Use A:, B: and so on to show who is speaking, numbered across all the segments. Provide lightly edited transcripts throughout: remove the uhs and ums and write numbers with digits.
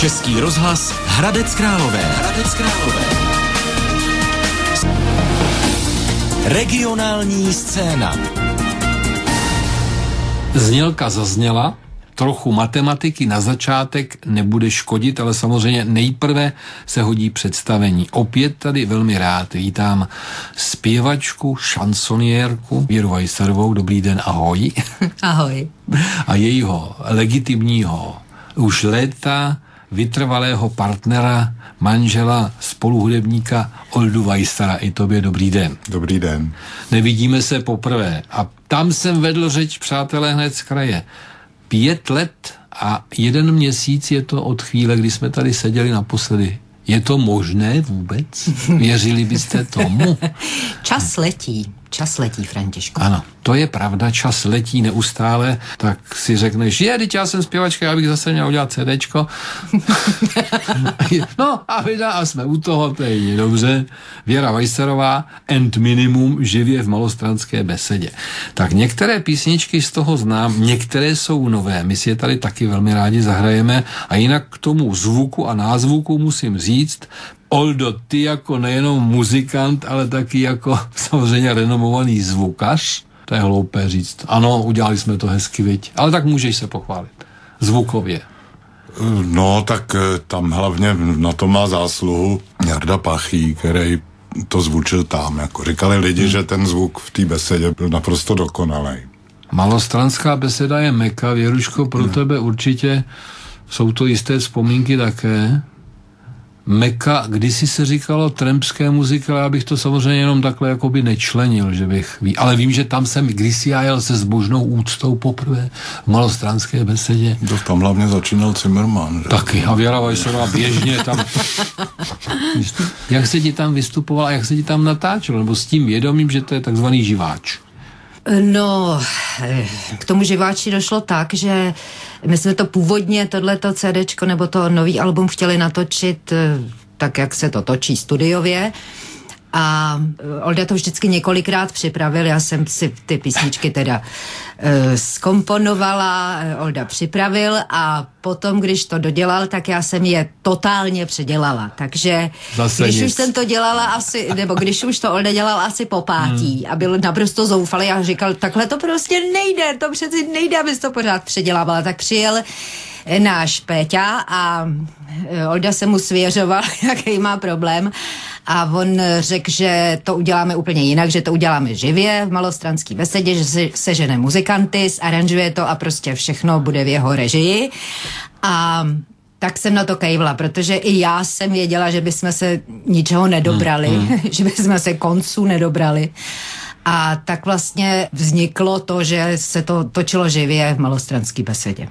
A: Český rozhlas Hradec Králové. Regionální scéna.
B: Znělka zazněla, trochu matematiky na začátek nebude škodit, ale samozřejmě nejprve se hodí představení. Opět tady velmi rád vítám zpěvačku, šansoniérku Věru Weisserovou. Dobrý den, ahoj.
C: Ahoj.
B: A jejího legitimního, už léta vytrvalého partnera, manžela, spoluhudebníka Oldu Weissera. I tobě dobrý den.
D: Dobrý den.
B: Nevidíme se poprvé. A tam jsem vedl řeč, přátelé, hned z kraje. 5 let a 1 měsíc je to od chvíle, kdy jsme tady seděli naposledy. Je to možné vůbec? Věřili byste tomu?
C: Čas letí, Františku.
B: Ano, to je pravda, čas letí neustále, tak si řekneš, teď já jsem zpěvačka, já bych zase měl udělat CDčko. No a jsme u toho, to je dobře. Věra Weisserová, End Minimum, živě v Malostranské besedě. Tak některé písničky z toho znám, některé jsou nové, my si je tady taky velmi rádi zahrajeme a jinak k tomu zvuku a názvuku musím říct, Oldo, ty jako nejenom muzikant, ale taky jako samozřejmě renomovaný zvukař, to je hloupé říct. Ano, udělali jsme to hezky, viď? Ale tak můžeš se pochválit. Zvukově.
D: No, tak tam hlavně na to má zásluhu Jarda Pachý, který to zvučil tam. Jako říkali lidi, že ten zvuk v té besedě byl naprosto dokonalý.
B: Malostranská beseda je meka, Věruško, pro tebe určitě jsou to jisté vzpomínky také. Meka, kdysi se říkalo trampské muziky, ale já bych to samozřejmě jenom takhle jakoby nečlenil, že bych ale vím, že tam jsem kdysi já jel se zbožnou úctou poprvé v Malostranské besedě.
D: To tam hlavně začínal Zimmerman. Že?
B: Taky, a Věra Weisserová běžně tam. Jak se ti tam vystupoval a jak se ti tam natáčel? Nebo s tím vědomím, že to je takzvaný živáč?
C: No, k tomu živáči došlo tak, že my jsme to původně, tohleto CDčko nebo to nový album chtěli natočit tak, jak se to točí studiově. A Olda to vždycky několikrát připravil, já jsem si ty písničky teda zkomponovala, Olda připravil a potom, když to dodělal, tak já jsem je totálně předělala. Takže už jsem to dělala asi, nebo když už to Olda dělal asi po 5. a byl naprosto zoufalý a říkal, takhle to prostě nejde, to přeci nejde, abys to pořád předělávala. Tak přijel náš Péťa a Olda se mu svěřoval, jaký má problém a on řekl, že to uděláme úplně jinak, že to uděláme živě v Malostranské besedě, že se sežene muzikanty, zaranžuje to a prostě všechno bude v jeho režii a tak jsem na to kejvla, protože i já jsem věděla, že bychom se ničeho nedobrali, že bychom se konců nedobrali. A tak vlastně vzniklo to, že se to točilo živě v Malostranské besedě.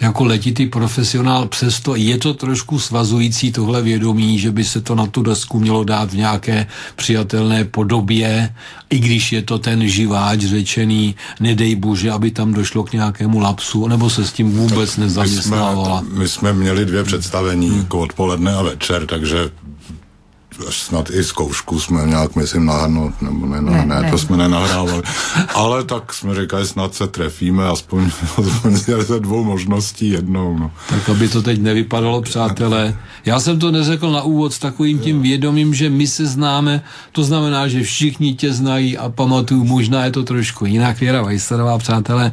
B: Jako letitý profesionál, přesto je to trošku svazující tohle vědomí, že by se to na tu desku mělo dát v nějaké přijatelné podobě, i když je to ten živáč řečený, nedej bože, aby tam došlo k nějakému lapsu, nebo se s tím vůbec nezaměstnávala.
D: My jsme měli 2 představení, jako odpoledne a večer, takže až snad i zkoušku jsme nějak, myslím, nahrnout, nebo ne, to jsme nenahrávali. Ale tak jsme říkali, snad se trefíme, aspoň ze 2 možností jednou. No.
B: Tak aby to teď nevypadalo, přátelé. Já jsem to neřekl na úvod s takovým tím vědomím, že my se známe, to znamená, že všichni tě znají a pamatuju, možná je to trošku jinak. Věra Weisserová, přátelé,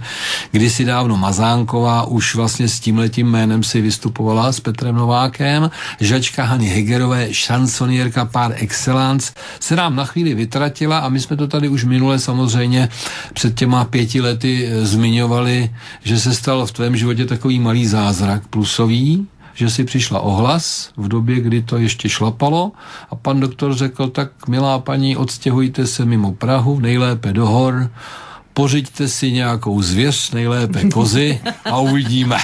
B: kdysi dávno Mazánková, už vlastně s tímhletím jménem si vystupovala s Petrem Novákem, žačka Hany Hegerové, šansonierka par excellence, se nám na chvíli vytratila a my jsme to tady už minule samozřejmě před těma 5 lety zmiňovali, že se stal v tvém životě takový malý zázrak plusový, že si přišla o hlas v době, kdy to ještě šlapalo a pan doktor řekl, tak milá paní, odstěhujte se mimo Prahu, nejlépe do hor, pořiďte si nějakou zvěř, nejlépe kozy a uvidíme.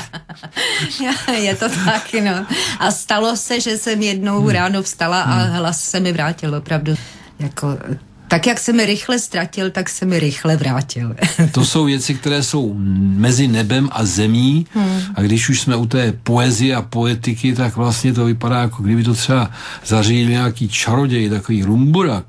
C: Je to tak, no. A stalo se, že jsem jednou ráno vstala a hlas se mi vrátil opravdu jako Tak jak se mi rychle ztratil, tak se mi rychle vrátil.
B: To jsou věci, které jsou mezi nebem a zemí a když už jsme u té poezie a poetiky, tak vlastně to vypadá, jako kdyby to třeba zařídil nějaký čaroděj, takový rumburak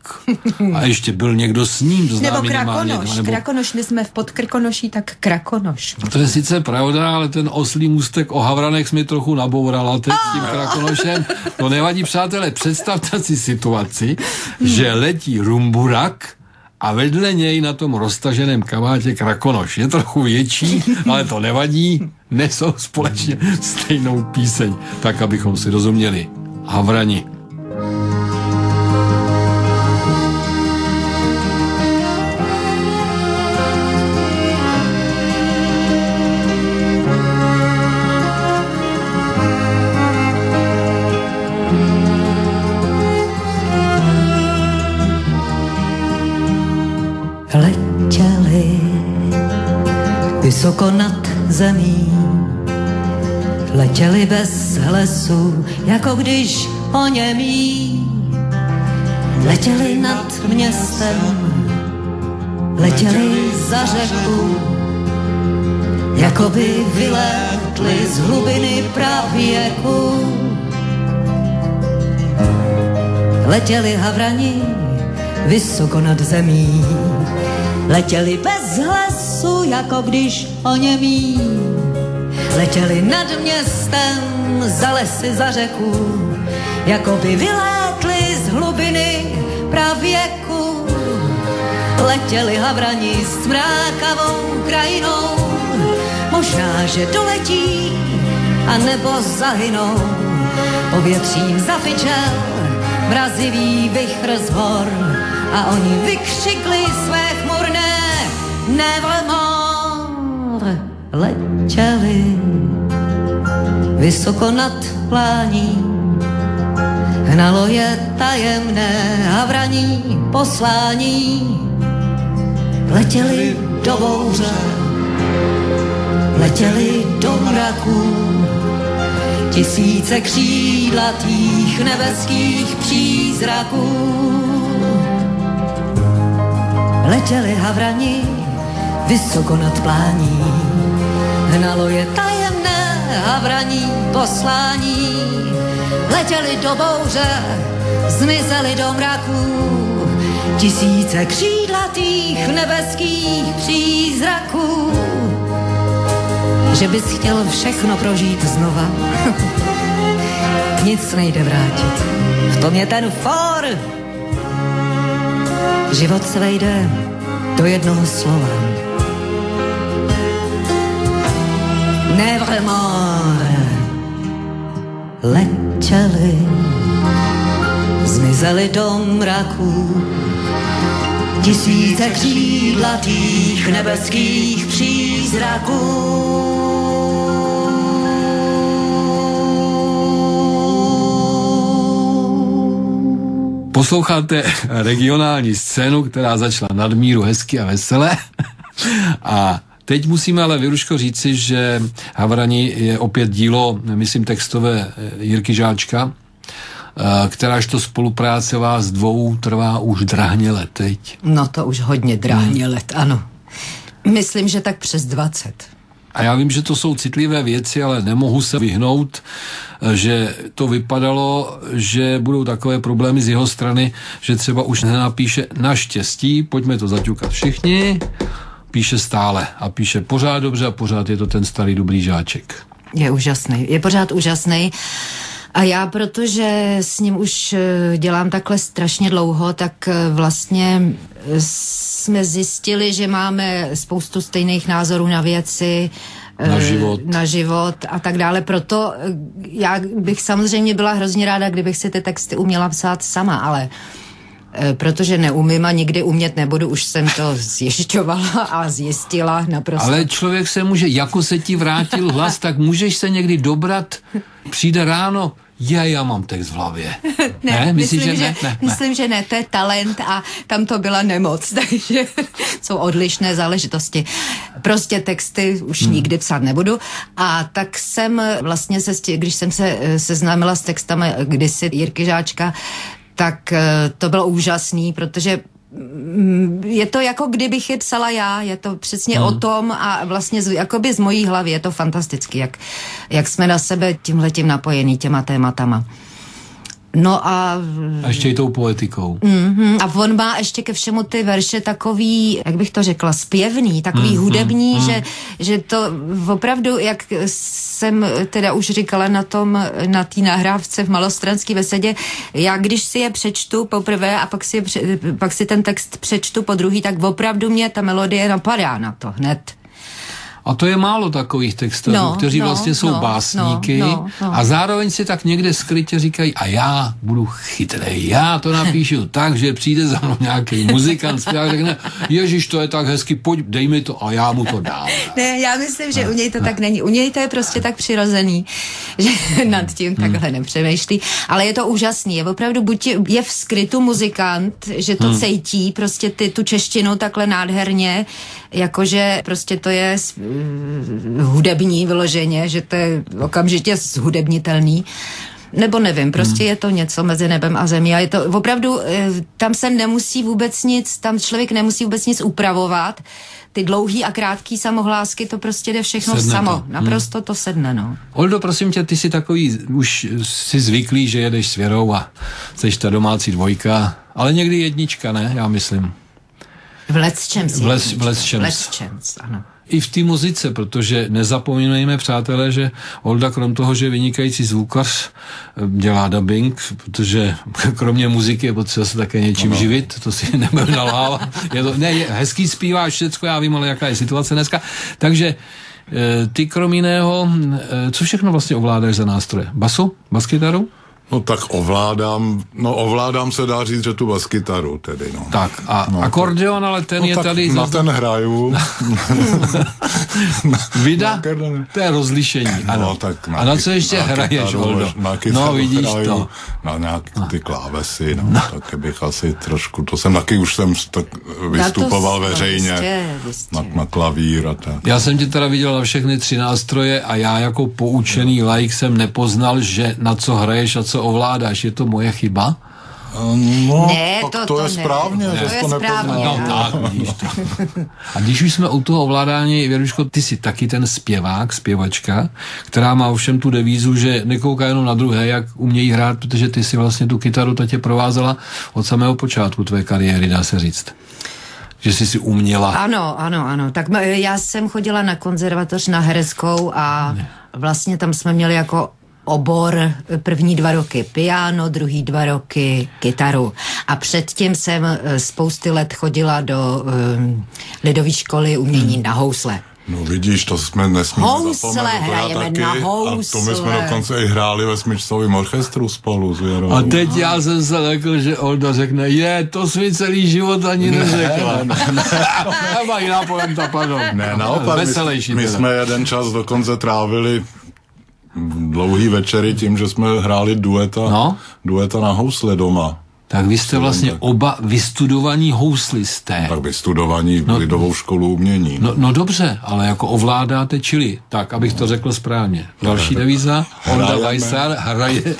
B: a ještě byl někdo s ním. To
C: nebo Krakonoš. Krakonoš, my jsme v Podkrkonoší, tak Krakonoš.
B: To je sice pravda, ale ten oslý můstek o havranek mi trochu nabourala teď s tím Krakonošem. To nevadí, přátelé, představte si situaci, že letí rumburak a vedle něj na tom roztaženém kabátě Krakonoš. Je trochu větší, ale to nevadí, nesou společně stejnou píseň, tak abychom si rozuměli. Havrani.
C: Letěli vysoko nad zemí, letěli bez hlesu, jako když oněmí. Letěli nad městem, letěli za řeku, jako by vylétli z hlubiny pravěku. Letěli havrani vysoko nad zemí, letěli bez hlasu, jako když oněmí. Letěli nad městem, za lesy, za řeku, jako by vylétli z hlubiny pravěku. Letěli havrani s mrákavou krajinou, možná, že doletí, a nebo zahynou. Povětřím zafičel mrazivý vichr z hor a oni vykřikli své chmurné nevermore. Letěli vysoko nad plání, hnalo je tajemné havraní poslání. Letěli do bouře, letěli do mraků, tisíce křídlatých nebeských přízraků. Letěli havrani vysoko nad plání, hnalo je tajemné havraní poslání. Letěli do bouře, zmizeli do mraků, tisíce křídlatých nebeských přízraků. Že bys chtěl všechno prožít znova, nic nejde vrátit, v tom je ten for. Život se vejde do jednoho slova. Nevermore. Letěli, zmizeli do mraků, tisíce křídlatých nebeských přízraků.
B: Posloucháte regionální scénu, která začala nadmíru hezky a veselé. A teď musíme ale, Věruško, říci, že Havrani je opět dílo, myslím, textové Jirky Žáčka, kteráž to spolupráce vás dvou trvá už drahně let teď.
C: No to už hodně drahně let, ano. Myslím, že tak přes 20.
B: A já vím, že to jsou citlivé věci, ale nemohu se vyhnout, že to vypadalo, že budou takové problémy z jeho strany, že třeba už nenapíše naštěstí, pojďme to zaťukat všichni, píše stále a píše pořád dobře a pořád je to ten starý dobrý Žáček.
C: Je úžasný, je pořád úžasný. A já, protože s ním už dělám takhle strašně dlouho, tak vlastně jsme zjistili, že máme spoustu stejných názorů na věci, na život a tak dále. Proto já bych samozřejmě byla hrozně ráda, kdybych si ty texty uměla psát sama, ale protože neumím a nikdy umět nebudu, už jsem to zjišťovala a zjistila naprosto.
B: Ale člověk se může, jako se ti vrátil hlas, tak můžeš se někdy dobrat, přijde ráno, já mám text v hlavě.
C: Ne? Myslím, že ne. Myslím, že ne, to je talent a tam to byla nemoc, takže jsou odlišné záležitosti. Prostě texty už nikdy psát nebudu a tak jsem vlastně když jsem se seznámila s textami kdysi Jirky Žáčka, tak to bylo úžasný, protože je to jako kdybych je psala já, je to přesně o tom a vlastně jakoby z mojí hlavy, je to fantasticky, jak jsme na sebe tímhletím napojení těma tématama. No a
B: ještě i tou poetikou.
C: A on má ještě ke všemu ty verše takový, jak bych to řekla, zpěvný, takový hudební, že to opravdu, jak jsem teda už říkala na té nahrávce v Malostranské besedě, já když si je přečtu poprvé a pak si ten text přečtu po druhý, tak opravdu mě ta melodie napadá na to hned.
B: A to je málo takových textařů, kteří vlastně jsou básníky a zároveň si tak někde skrytě říkají, a já budu chytrý, já to napíšu tak, že přijde za mnou nějaký muzikant, zpěvák, řekne, ježiš, to je tak hezky, pojď, dej mi to a já mu to dám.
C: Ne, já myslím, že u něj to tak není. U něj to je prostě tak přirozený, že nad tím takhle nepřemýšlí. Ale je to úžasný. Je opravdu, buď je v skrytu muzikant, že to cítí, prostě tu češtinu takhle nádherně, jakože prostě to je hudební vyloženě, že to je okamžitě zhudebnitelný. Nebo nevím, prostě je to něco mezi nebem a zemí a je to opravdu, tam se nemusí vůbec nic, tam člověk nemusí vůbec nic upravovat. Ty dlouhý a krátký samohlásky, to prostě jde všechno sedne samo. To. Naprosto to sedne, no.
B: Oldo, prosím tě, ty jsi takový, už jsi zvyklý, že jedeš s Věrou a jsi ta domácí dvojka, ale někdy jednička, ne? Já myslím.
C: V Lecčems, ano.
B: I v té muzice, protože nezapomínejme, přátelé, že Olda krom toho, že je vynikající zvukař, dělá dubbing, protože kromě muziky je potřeba se také něčím živit, to si nebudu nalhávat. Je hezký zpíváš všecko, já vím, ale jaká je situace dneska. Takže ty krom jiného, co všechno vlastně ovládáš za nástroje? Basu? Baskytaru?
D: No tak ovládám se dá říct, že tu baskytaru tedy, no.
B: Tak a akordeon, ale ten je tady...
D: Na ten hraju.
B: Vida? To je rozlišení, ano.
D: No, tak
B: a na co ještě hraješ, Oldo?
D: No, vidíš to. Na nějaký ty klávesy, taky bych asi trošku, to jsem taky už jsem tak vystupoval veřejně na klavír a tak.
B: Já jsem tě teda viděl na všechny 3 nástroje a já jako poučený laik jsem nepoznal, že na co hraješ a co ovládáš. Je to moje chyba?
D: No,
C: ne,
D: to je správně.
C: To je správně.
B: Tak, vidíš to. A když už jsme u toho ovládání, Věruško, ty jsi taky ten zpěvák, zpěvačka, která má ovšem tu devízu, že nekouká jenom na druhé, jak umějí hrát, protože ty si vlastně tu kytaru tě provázela od samého počátku tvé kariéry, dá se říct. Že jsi si uměla.
C: Ano. Tak já jsem chodila na konzervatoř na hereckou a vlastně tam jsme měli jako obor první 2 roky piano, druhý 2 roky kytaru. A předtím jsem spousty let chodila do lidové školy umění na housle.
D: No vidíš, to jsme nesmíme
C: housle, hrajeme na housle.
D: A to my jsme dokonce i hráli ve smyčcovém orchestru spolu s Věrou.
B: A teď já jsem se lekl, že Olda řekne, to svůj celý život ani neřekla. Nebo jiná poenta, pardon.
D: Ne, naopak, my jsme jeden čas dokonce trávili dlouhý večery tím, že jsme hráli dueta na housle doma.
B: Tak vy jste vlastně oba vystudovaní houslisté.
D: Tak vystudovaní lidovou školu umění.
B: No dobře, ale jako ovládáte čili. Tak, abych to řekl správně. Další devíza. Olda Weissar hraje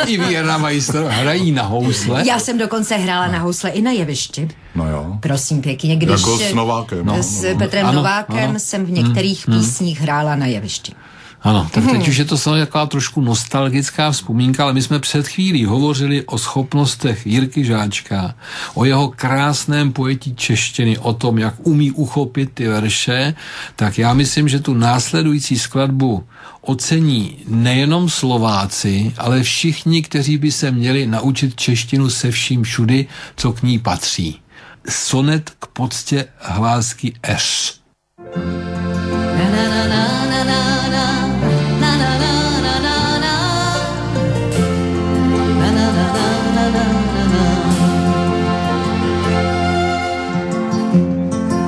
B: i Věra Weissar hrají na housle.
C: Já jsem dokonce hrála na housle i na jevišti.
D: No jo.
C: Prosím pěkně, když
D: jako s Novákem.
C: S Petrem Novákem jsem v některých písních hrála na jevišti.
B: Ano, tak teď už je to samozřejmě taková trošku nostalgická vzpomínka, ale my jsme před chvílí hovořili o schopnostech Jirky Žáčka, o jeho krásném pojetí češtiny, o tom, jak umí uchopit ty verše, tak já myslím, že tu následující skladbu ocení nejenom Slováci, ale všichni, kteří by se měli naučit češtinu se vším všudy, co k ní patří. Sonet k poctě hlásky eš.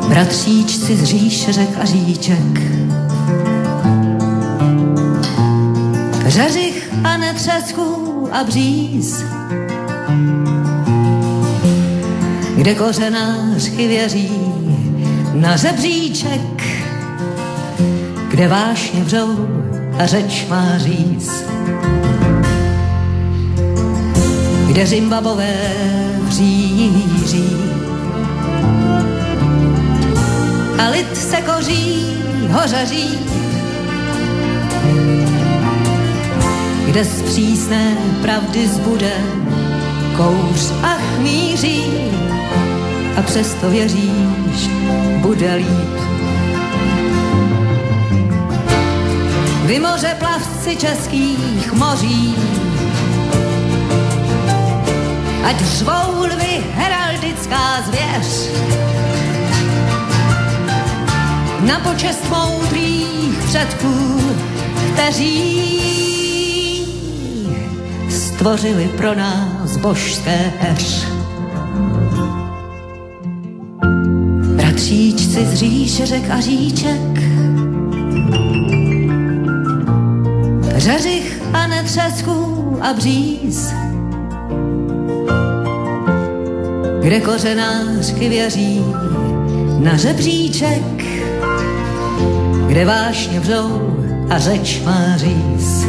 C: Bratříčci z říše řek a říček, řeřich a netřesků a bříz, kde kořenářky věří na žebříček, kde vášně vřou a řeč má říz, kde Zimbabové vříří
E: a lid se koří, hořaří, kde z přísné pravdy zbude kouř a chmíří a přesto věříš, bude líp. Vy moře plavci českých moří, ať řvou lvy heraldická zvěř, na počest moudrých předků, kteří stvořili pro nás božské heř. Bratříčci z říše řek a říček, řeřich a netřesků a bříz, kde kořenářky věří na žebříček, kde vášně vřou a řeč má říz,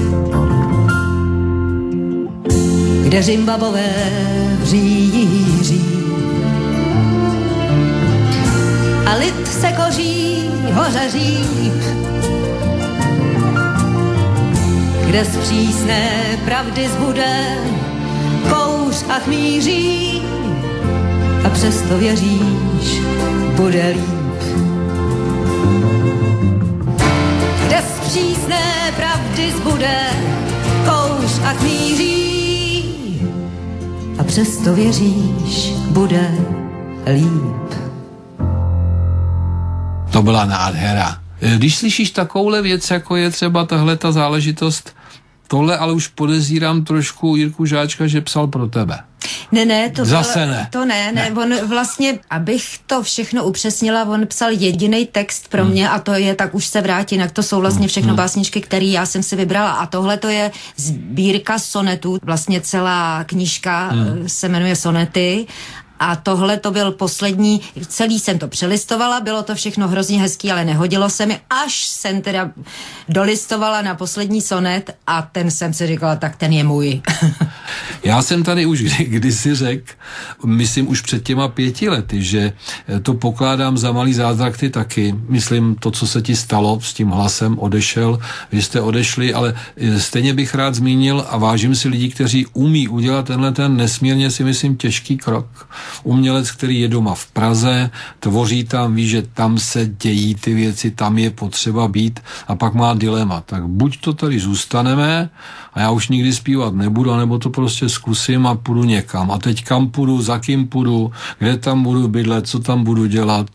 E: kde Zimbabové vříří a lid se koří, hořaří, kde z přísné pravdy zbude kouř a chmíří a přesto věříš, bude líp. Kde z přísné pravdy zbude kouř a chmíří a přesto věříš, bude líp.
B: To byla nádhera. Když slyšíš takovouhle věc, jako je třeba tahleta záležitost, tohle ale už podezírám trošku Jirku Žáčka, že psal pro tebe.
C: Ne, to
B: zase
C: bylo,
B: ne.
C: To ne. On vlastně, abych to všechno upřesnila, on psal jediný text pro mě a to je Tak už se vrátí, jinak to jsou vlastně všechno básničky, které já jsem si vybrala a tohle to je sbírka sonetů, vlastně celá knížka se jmenuje Sonety. A tohle to byl poslední, celý jsem to přelistovala, bylo to všechno hrozně hezký, ale nehodilo se mi, až jsem teda dolistovala na poslední sonet a ten jsem si říkala, tak ten je můj.
B: Já jsem tady už kdysi řekl, myslím už před těma 5 lety, že to pokládám za malý zázrak ty taky. Myslím to, co se ti stalo s tím hlasem, odešel, vy jste odešli, ale stejně bych rád zmínil a vážím si lidí, kteří umí udělat tenhle ten nesmírně si myslím těžký krok. Umělec, který je doma v Praze, tvoří tam, ví, že tam se dějí ty věci, tam je potřeba být a pak má dilema. Tak buď to tady zůstaneme a já už nikdy zpívat nebudu, nebo to prostě zkusím a půjdu někam. A teď kam půjdu, za kým půjdu, kde tam budu bydlet, co tam budu dělat.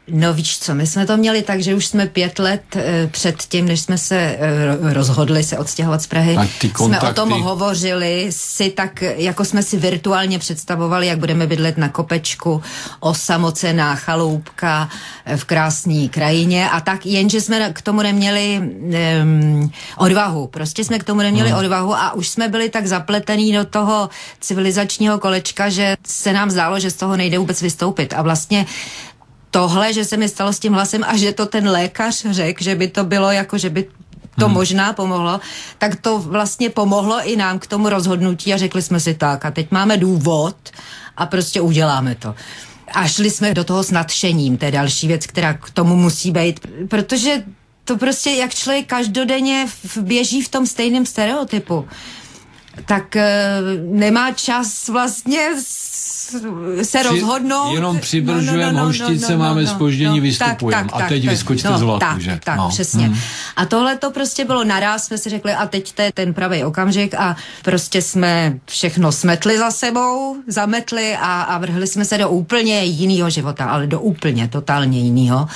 C: No víš co, my jsme to měli tak, že už jsme 5 let před tím, než jsme se rozhodli se odstěhovat z Prahy, jsme o tom hovořili si tak, jako jsme si virtuálně představovali, jak budeme bydlet na kopečku, osamocená chaloupka v krásné krajině a tak, jenže jsme k tomu neměli odvahu. Prostě jsme k tomu neměli odvahu a už jsme byli tak zapletení do toho civilizačního kolečka, že se nám zdálo, že z toho nejde vůbec vystoupit a vlastně tohle, že se mi stalo s tím hlasem a že to ten lékař řekl, že by to bylo jako, že by to možná pomohlo, tak to vlastně pomohlo i nám k tomu rozhodnutí a řekli jsme si tak a teď máme důvod a prostě uděláme to. A šli jsme do toho s nadšením, to je další věc, která k tomu musí být, protože to prostě, jak člověk každodenně běží v tom stejném stereotypu, tak nemá čas vlastně se rozhodnout.
B: Jenom přibržujeme hoštice, máme zpoždění, vystupujeme. A teď vyskočte z vlaku, že?
C: Tak, přesně. A tohle to prostě bylo naraz, jsme si řekli, a teď to je ten pravý okamžik a prostě jsme všechno smetli za sebou, zametli a vrhli jsme se do úplně jinýho života, ale do úplně totálně jinýho.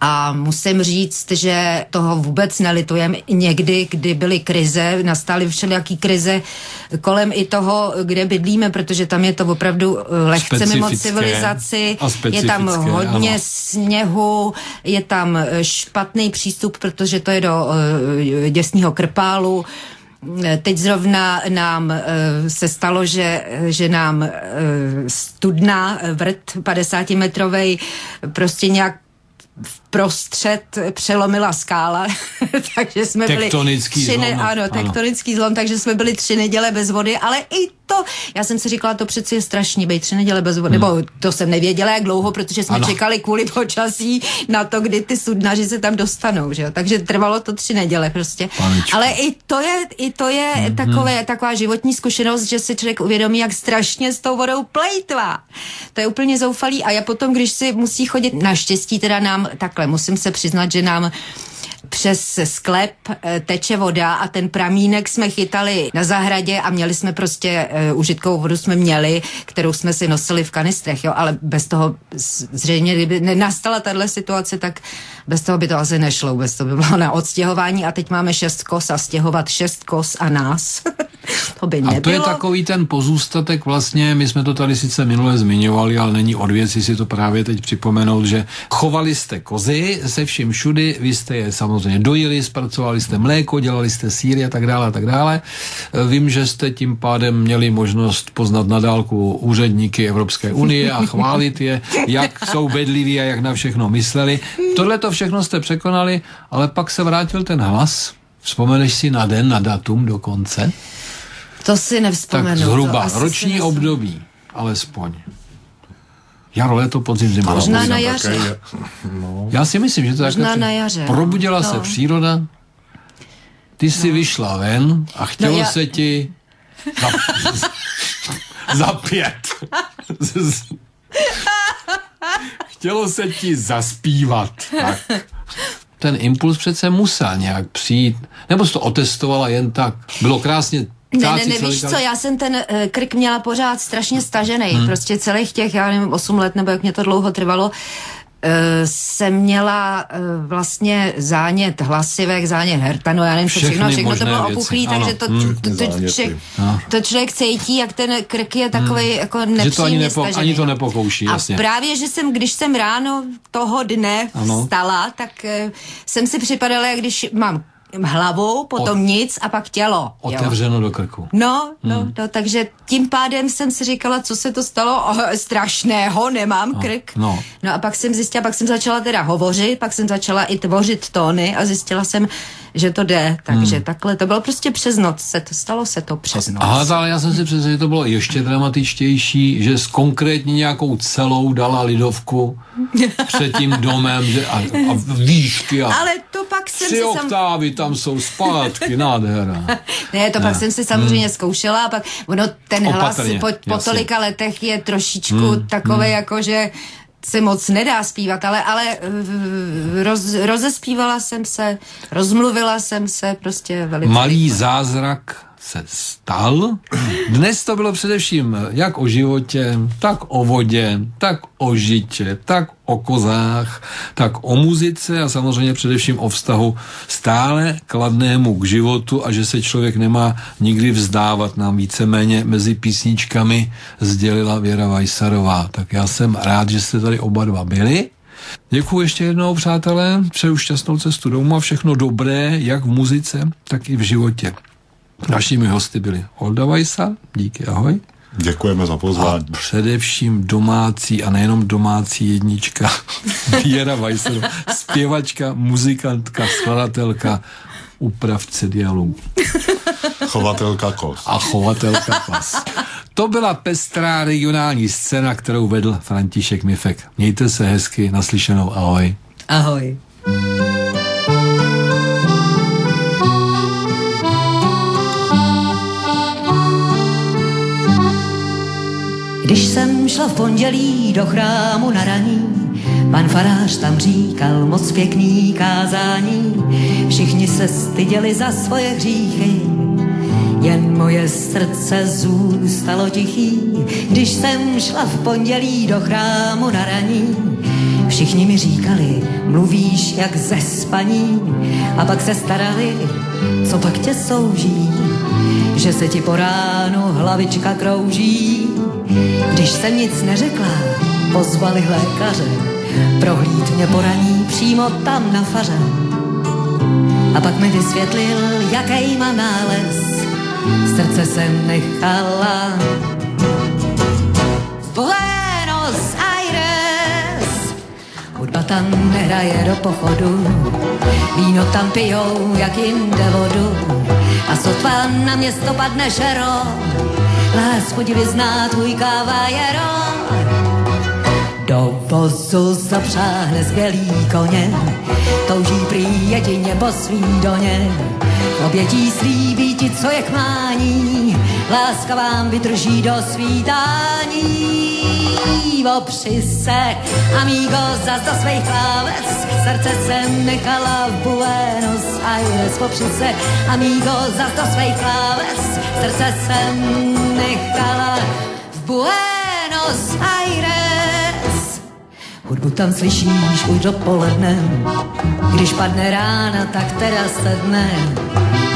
C: A musím říct, že toho vůbec nelitujem. Někdy, kdy byly krize, nastaly všelijaký krize kolem i toho, kde bydlíme, protože tam je to opravdu lehce mimo civilizaci. Je tam hodně sněhu, je tam špatný přístup, vrtě to je do děsního Krpálu. Teď zrovna nám se stalo, že nám studna, vrt 50-metrovej prostě nějak vprostřed přelomila skála, takže jsme byli tektonický zlom, takže jsme byli 3 neděle bez vody, ale i to, já jsem si říkala, to přeci je strašný, být 3 neděle bez vody, nebo to jsem nevěděla, jak dlouho, protože jsme čekali kvůli počasí na to, kdy ty sudnaři se tam dostanou, že jo, takže trvalo to 3 neděle prostě.
B: Paničko.
C: Ale i to je taková životní zkušenost, že si člověk uvědomí, jak strašně s tou vodou plejtvá. To je úplně zoufalý a já potom, když si musí chodit, naštěstí teda nám takhle, musím se přiznat, že nám přes sklep teče voda a ten pramínek jsme chytali na zahradě a měli jsme prostě užitkovou vodu jsme měli, kterou jsme si nosili v kanistrech, jo, ale bez toho zřejmě, kdyby nenastala tahle situace, tak bez toho by to asi nešlo, bez toho by bylo na odstěhování a teď máme 6 kos a stěhovat 6 kos a nás. To by nebylo.
B: A to je takový ten pozůstatek vlastně, my jsme to tady sice minule zmiňovali, ale není od věci si to právě teď připomenout, že chovali jste kozy se vším všudy, vy jste je samozřejmě dojili, zpracovali jste mléko, dělali jste sýry a tak dále a tak dále. Vím, že jste tím pádem měli možnost poznat na dálku úředníky Evropské unie a chválit je, jak jsou bedliví a jak na všechno mysleli. Tohle to všechno jste překonali, ale pak se vrátil ten hlas. Vzpomeneš si na den, na datum dokonce?
C: To si nevzpomenu.
B: Tak zhruba roční období, alespoň. Jaro, léto, podzim, zima.
C: Možná na jaře.
B: No. Já si myslím, že to
C: možná jako na jaře.
B: Probudila se příroda, ty jsi vyšla ven a chtělo se ti za 5. Chtělo se ti zaspívat. Tak. Ten impuls přece musel nějak přijít. Nebo jsi to otestovala jen tak? Bylo krásně.
C: Ne, víš co, já jsem ten krk měla pořád strašně stažený. Prostě celých těch, já nevím, 8 let, nebo jak mě to dlouho trvalo, jsem měla vlastně zánět hlasivek, zánět hrtanu, já nevím, všechno to bylo opuchlý, takže to člověk cítí, jak ten krk je takovej jako nepříjemně stažený.
B: Ani to nepokouší, jasně.
C: A právě, že když jsem ráno toho dne vstala, tak jsem si připadala, jak když mám hlavou, potom nic a pak tělo.
B: Otevřeno do krku.
C: No, takže tím pádem jsem si říkala, co se to stalo strašného, nemám krk. No a pak jsem zjistila, pak jsem začala teda hovořit, pak jsem začala i tvořit tóny a zjistila jsem, že to jde, takže takhle, to bylo prostě přes noc, stalo se to přes noc.
B: Aha, ale já jsem si představil, že to bylo ještě dramatičtější, že s konkrétně nějakou celou dala lidovku před tím domem, že a výšky a
C: ale to pak jsem
B: 3 oktávy tam jsou zpátky, nádhera.
C: Ne, to pak jsem si samozřejmě zkoušela a pak, ten hlas po tolika letech je trošičku takovej, jako že se moc nedá zpívat, ale rozespívala jsem se, rozmluvila jsem se, prostě velice.
B: Malý zázrak se stal. Dnes to bylo především jak o životě, tak o vodě, tak o žitě, tak o kozách, tak o muzice a samozřejmě především o vztahu stále kladnému k životu a že se člověk nemá nikdy vzdávat, nám víceméně mezi písničkami sdělila Věra Vajsarová. Tak já jsem rád, že jste tady oba dva byli. Děkuji ještě jednou, přátelé, přeju šťastnou cestu domů a všechno dobré, jak v muzice, tak i v životě. Našimi hosty byli Olda Vajsa, díky, ahoj.
D: Děkujeme za pozvání.
B: A především domácí a nejenom domácí jednička Věra Vajsarová, zpěvačka, muzikantka, skladatelka, upravce dialogu.
D: Chovatelka kos.
B: A chovatelka kos. To byla pestrá regionální scéna, kterou vedl František Mifek. Mějte se hezky, naslyšenou, ahoj.
C: Ahoj.
E: Když jsem šla v pondělí do chrámu na raní, pan farář tam říkal moc pěkný kázání. Všichni se styděli za svoje hříchy, jen moje srdce zůstalo tichý. Když jsem šla v pondělí do chrámu na raní, všichni mi říkali, mluvíš jak ze spaní. A pak se starali, co pak tě souží, že se ti po ránu hlavička krouží. Když jsem nic neřekla, pozvali lékaře, prohlíd mě po raní přímo tam na faře. A pak mi vysvětlil, jaký mám nález, srdce jsem nechala Buenos Aires. Hudba tam nehraje do pochodu, víno tam pijou jak jinde vodu a sotva na město padne šero, lásku divy zná tvůj kavajero. Do vozu zapřáhne skvělý koně, touží prý jedině po svý doně. Obětí slíbí ti, co je k mání, láska vám vydrží do svítání. Opři se, amigo, zas do svých kláves, srdce jsem nechala v Buenos Aires. Opři se, amigo, zas do svých kláves, srdce jsem nechala v Buenos Aires. Hudbu tam slyšíš už dopoledne, když padne rána, tak teda sedne.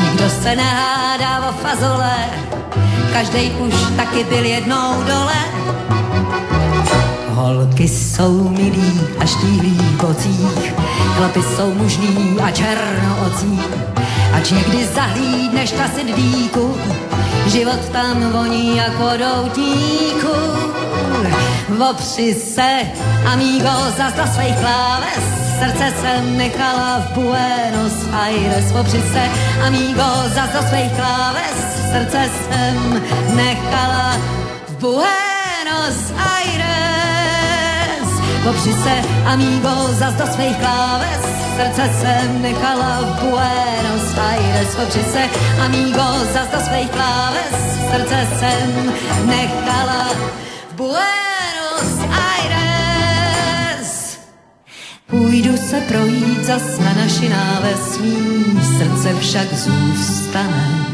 E: Nikdo se nehádá o fazole, každej už taky byl jednou dole. Holky jsou milí a štíhlí v bocích, chlapi jsou mužní a černoocí. Ač někdy zahlídneš kasit dýku, život tam voní jako doutníku. Opři se, amigo, zas do svých kláves, srdce jsem nechala v Buenos Aires. Opři se, amigo, zas do svých kláves, srdce jsem nechala v Buenos Aires. Opři se, amigo, zas do svých kláves, srdce jsem nechala v Buenos Aires. Opři se, amigo, zas do svých kláves, srdce jsem nechala v Buenos Aires. Půjdu se projít zas na naši náves, mý srdce však zůstane